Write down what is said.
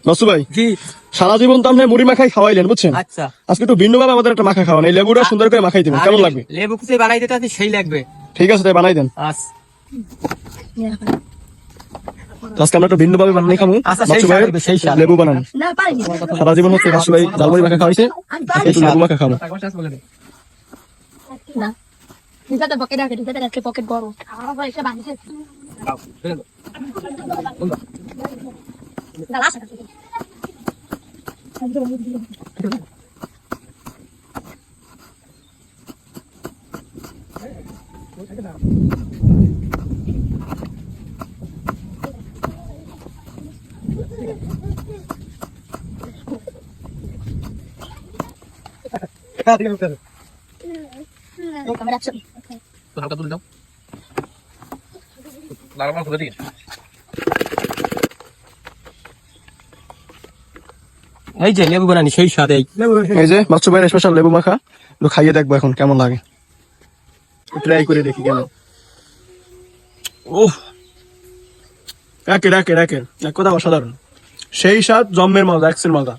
নসু ভাই জি সারা জীবন তো আপনি মুড়ি মাখাই খাওয়াইলেন বুঝছেন, আচ্ছা আজকে একটু ভিন্ন ভাবে আমাদের একটা মাখা খাওয়ান, এই লেবুটা সুন্দর করে মাখাই দিবেন, কেমন লাগবে? লেবু কুচি বানাই দিতে আছে সেই লাগবে। ঠিক আছে তাই বানাই দেন। আচ্ছা তো আজকে আমরা একটু ভিন্ন ভাবে বানাই খাবো। আচ্ছা, সেই বাচ্চু ভাই স্বাদ হবে, সেই স্বাদ। লেবু বানান, না পারিনি সারা জীবন হচ্ছে বাচ্চু ভাই ঝালমুড়ি মাখা খাওয়াইছে, একটু লেবু মাখা খাবো। না নিজাতে পকেট রাখে নিজাতে রাখে পকেট বড় আমার ভাই এটা বানিয়েছে না লাস্ট ক্যামেরা অ্যাকশন হালকা তুলে দাও, লাল করে দিই। এই যে লেবু বানানি সেই স্বাদ। এই যে বাচ্চু ভাইয়ের স্পেশাল লেবু মাখা, একটু খাইয়ে দেখবো এখন কেমন লাগে, ট্রাই করে দেখি কেমন। ওহ একের এক কথা অসাধারণ, সেই স্বাদ জম্মের মজা, এক্সের মজা।